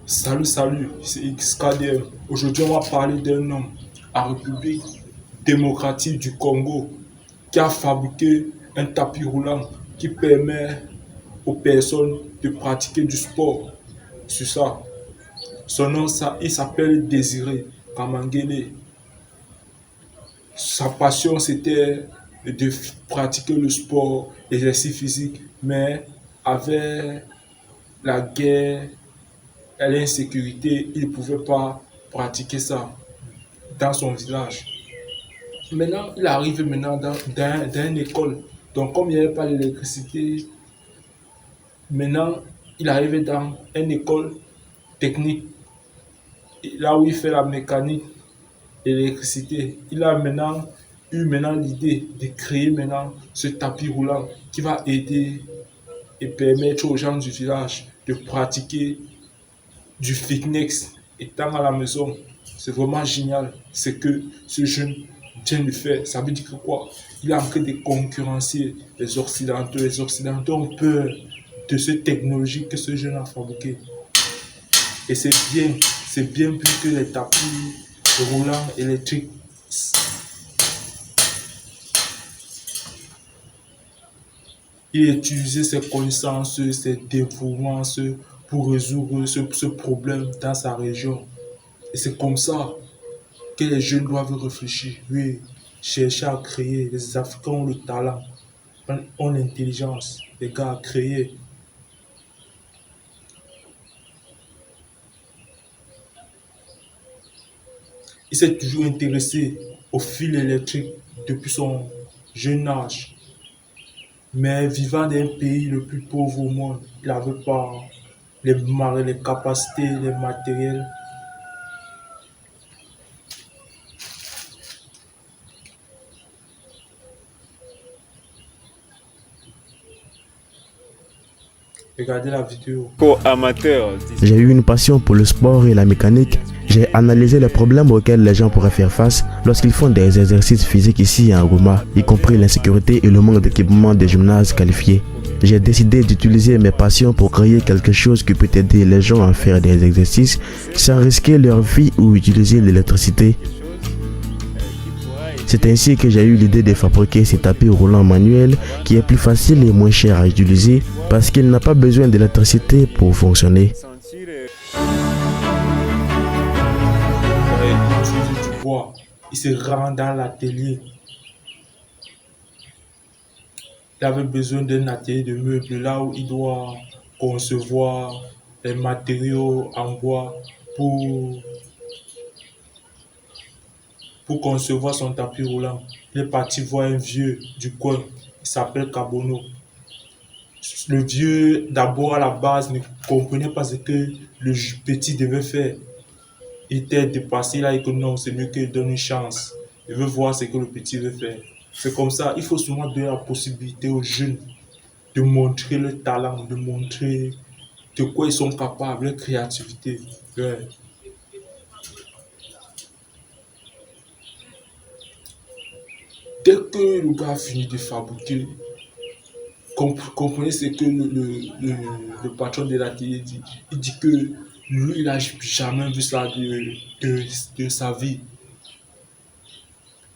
Salut, c'est XKDM. Aujourd'hui, on va parler d'un homme en République démocratique du Congo qui a fabriqué un tapis roulant qui permet aux personnes de pratiquer du sport sur ça. Son nom, il s'appelle Désiré Kamangele. Sa passion, c'était de pratiquer le sport, l'exercice physique, mais avec la guerre et l'insécurité, il ne pouvait pas pratiquer ça dans son village. Maintenant, il arrive maintenant dans une école. Donc, comme il n'y avait pas d'électricité, maintenant, il arrive dans une école technique, là où il fait la mécanique et l'électricité. Il a maintenant eu maintenant l'idée de créer maintenant ce tapis roulant qui va aider et permettre aux gens du village de pratiquer du fitness étant à la maison. C'est vraiment génial. C'est que ce jeune vient de faire. Ça veut dire que quoi? Il est en train de concurrencer les Occidentaux. Les Occidentaux ont peur de cette technologie que ce jeune a fabriquée. Et c'est bien plus que les tapis roulants électriques. Il a utilisé ses connaissances, ses dévouements pour résoudre ce problème dans sa région. Et c'est comme ça que les jeunes doivent réfléchir. Oui, chercher à créer. Les Africains ont le talent, ont l'intelligence, les gars, à créer. Il s'est toujours intéressé au fil électrique depuis son jeune âge. Mais vivant dans un pays le plus pauvre au monde, il n'avait pas les capacités, les matériels. Regardez la vidéo. Amateur, J'ai eu une passion pour le sport et la mécanique. J'ai analysé les problèmes auxquels les gens pourraient faire face lorsqu'ils font des exercices physiques ici en Goma, y compris l'insécurité et le manque d'équipement des gymnases qualifiés. J'ai décidé d'utiliser mes passions pour créer quelque chose qui peut aider les gens à faire des exercices sans risquer leur vie ou utiliser l'électricité. C'est ainsi que j'ai eu l'idée de fabriquer ces tapis roulants manuels qui est plus facile et moins cher à utiliser parce qu'il n'a pas besoin d'électricité pour fonctionner. sentir Il utilise du bois. Il se rend dans l'atelier. Il avait besoin d'un atelier de meubles là où il doit concevoir les matériaux en bois pour, pour concevoir son tapis roulant. Il est parti voir un vieux du coin. Il s'appelle Kabono. Le vieux, d'abord à la base, ne comprenait pas ce que le petit devait faire. Il était dépassé là et que non, c'est mieux qu'il donne une chance. Il veut voir ce que le petit veut faire. C'est comme ça, il faut souvent donner la possibilité aux jeunes de montrer le talent, de montrer de quoi ils sont capables, leur créativité. Ouais. Dès que le gars a fini de fabriquer, comprenez ce que le patron de l'atelier dit. Il dit que lui, il n'a jamais vu ça de sa vie.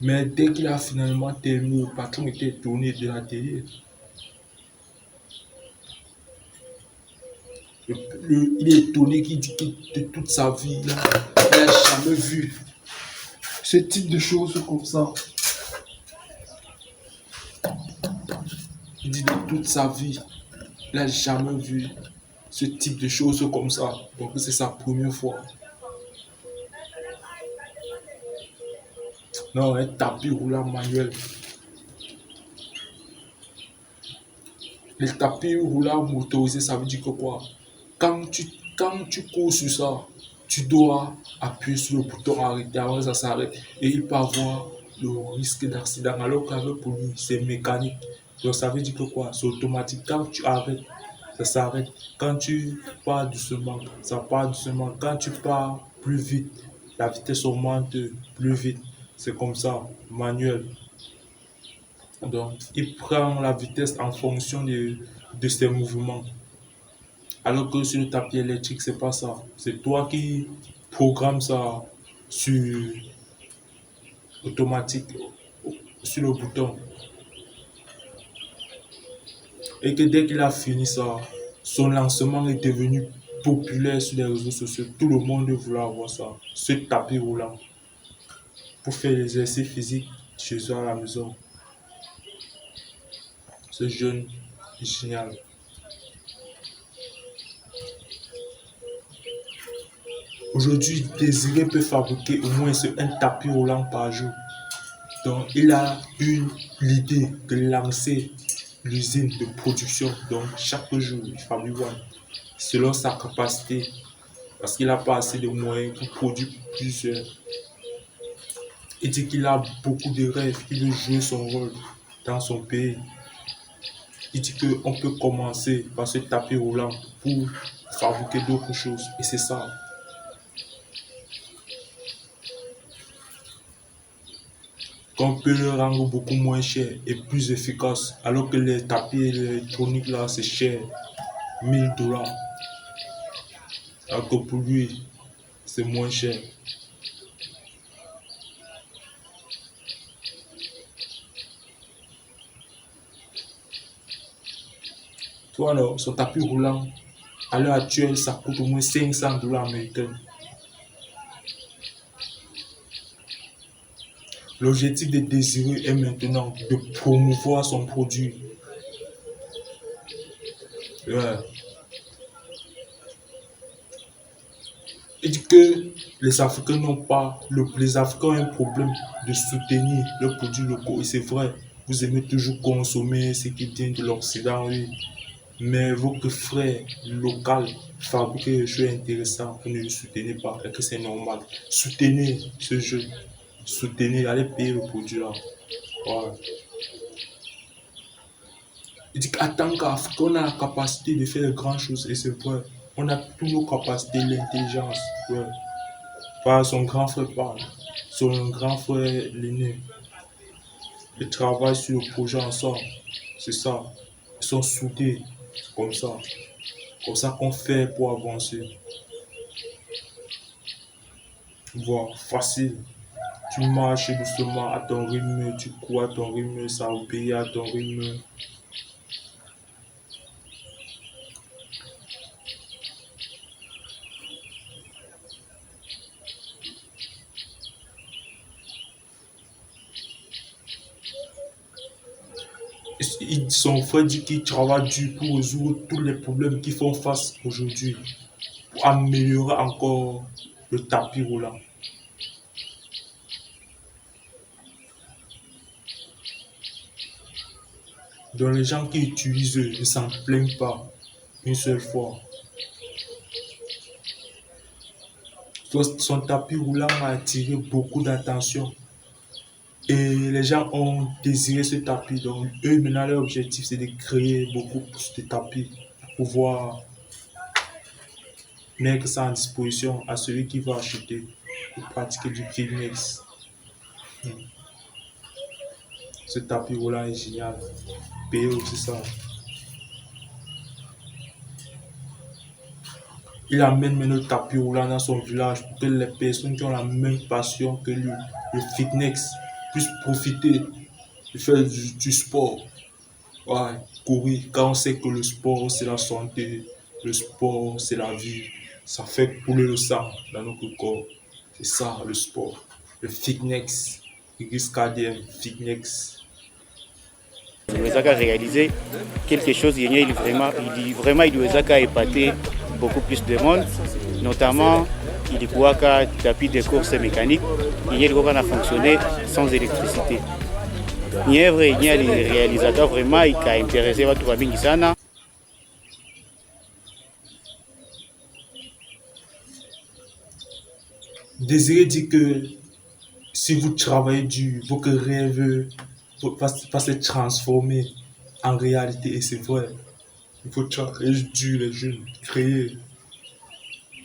Mais dès qu'il a finalement terminé, le patron était étonné de l'atelier. Il est étonné qu'il dit que de toute sa vie, là, il n'a jamais vu ce type de choses comme ça. Il dit de toute sa vie, il n'a jamais vu ce type de choses comme ça. Donc c'est sa première fois. Non, un tapis roulant manuel. Le tapis roulant motorisé, ça veut dire que quoi? Quand tu, quand tu cours sur ça, tu dois appuyer sur le bouton arrêter avant que ça s'arrête. Et il peut avoir le risque d'accident. Alors qu'avec pour lui, c'est mécanique. Donc ça veut dire que quoi? C'est automatique. Quand tu arrêtes, ça s'arrête. Quand tu pars doucement, ça part doucement. Quand tu pars plus vite, la vitesse augmente plus vite. C'est comme ça, manuel. Donc, il prend la vitesse en fonction de ses mouvements. Alors que sur le tapis électrique, c'est pas ça. C'est toi qui programmes ça sur automatique, sur le bouton. Et que dès qu'il a fini ça, son lancement est devenu populaire sur les réseaux sociaux. Tout le monde voulait avoir ça. Ce tapis roulant pour faire l'exercice physique chez eux à la maison. Ce jeune est génial. Aujourd'hui, Désiré peut fabriquer au moins un tapis roulant par jour. Donc, il a eu l'idée de lancer l'usine de production. Donc, chaque jour, il fabrique selon sa capacité. Parce qu'il n'a pas assez de moyens pour produire plusieurs. Il dit qu'il a beaucoup de rêves, il veut jouer son rôle dans son pays. Il dit qu'on peut commencer par ce tapis roulant pour fabriquer d'autres choses. Et c'est ça. Qu'on peut le rendre beaucoup moins cher et plus efficace. Alors que les tapis électroniques là, c'est cher. 1000 $. Alors que pour lui, c'est moins cher. Toi, alors, son tapis roulant, à l'heure actuelle, ça coûte au moins 500 $ américains. L'objectif de Désiré est maintenant de promouvoir son produit. Ouais. Il dit que les Africains les Africains ont un problème de soutenir leurs produits locaux. Et c'est vrai, vous aimez toujours consommer ce qui vient de l'Occident, oui. Mais votre frère local fabrique des choses intéressantes, vous ne le soutenez pas, et que c'est normal. Soutenez ce jeu. Soutenez, allez payer le produit là. Ouais. Il dit qu'en tant qu'Africain, on a la capacité de faire de grandes choses, et c'est vrai. On a toutes nos capacités, l'intelligence. Ouais. Par son grand frère parle. Son grand frère l'aîné. Ils travaillent sur le projet ensemble. C'est ça. Ils sont soudés. C'est comme ça. Comme ça qu'on fait pour avancer. Voilà, facile. Tu marches doucement à ton rythme, tu cours à ton rythme, ça obéit à ton rythme. Son frère dit qu'il travaille dur pour résoudre tous les problèmes qu'ils font face aujourd'hui, pour améliorer encore le tapis roulant. Donc les gens qui utilisent ne s'en plaignent pas une seule fois. Son tapis roulant a attiré beaucoup d'attention. Et les gens ont désiré ce tapis. Donc, eux, maintenant, leur objectif, c'est de créer beaucoup plus de tapis pour pouvoir mettre ça en disposition à celui qui va acheter pour pratiquer du fitness. Ce tapis roulant est génial. Payer aussi ça. Il amène maintenant le tapis roulant dans son village pour que les personnes qui ont la même passion que lui, le fitness, puissent profiter de faire du sport. Ouais, courir. Quand on sait que le sport, c'est la santé, le sport, c'est la vie, ça fait couler le sang dans notre corps. C'est ça, le sport. Le fitness, risque cardiaque, fitness. Iliwezaka réaliser quelque chose yenye iliwezaka épater beaucoup plus de monde, notamment ilikuwaka tapis de course mécanique yenye ilikuwa na fonctionner sans électricité. Ni œuvre yenye les réalisateurs vraiment ikaintéressé watu wamingi sana. Désiré dit que si vous travaillez dur, votre rêve va se transformer en réalité. Et c'est vrai. Il faut travailler dur, les jeunes, créer.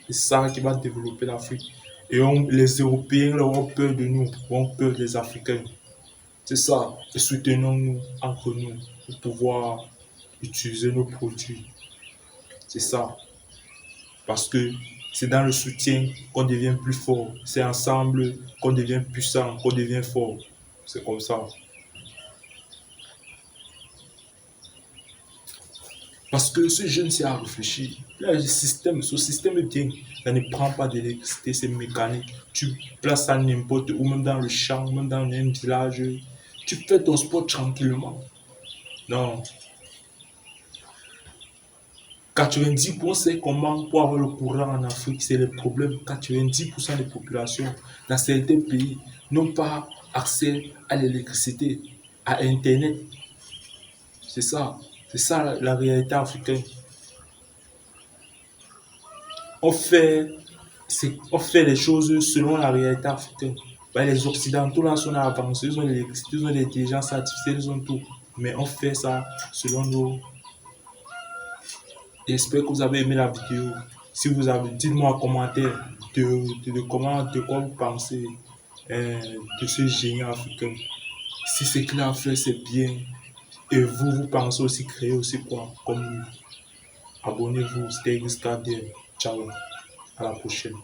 C'est ça qui va développer l'Afrique. Et les Européens là, ont peur de nous, ont peur des Africains. C'est ça. Et soutenons-nous entre nous pour pouvoir utiliser nos produits. C'est ça. Parce que c'est dans le soutien qu'on devient plus fort. C'est ensemble qu'on devient puissant, qu'on devient fort. C'est comme ça. Parce que ce jeune sait à réfléchir. Là, ce système est bien. Ça ne prend pas d'électricité, c'est mécanique. Tu places ça n'importe où, même dans le champ, même dans un village. Tu fais ton sport tranquillement. Non. 90% c'est comment pour avoir le courant en Afrique, c'est le problème. 90% des populations dans certains pays n'ont pas accès à l'électricité, à Internet. C'est ça. C'est ça la réalité africaine. On fait, on fait les choses selon la réalité africaine. Ben, les Occidentaux là sont avancés, ils ont l'électricité, ils ont l'intelligence artificielle, ils ont tout. Mais on fait ça selon nos. J'espère que vous avez aimé la vidéo. Si vous avez, dites-moi en commentaire de quoi vous pensez de ce génie africain. Si c'est qu'il a fait, c'est bien. Et vous pensez aussi créer aussi quoi comme lui. Abonnez-vous, c'était Giscard. Ciao, à la prochaine.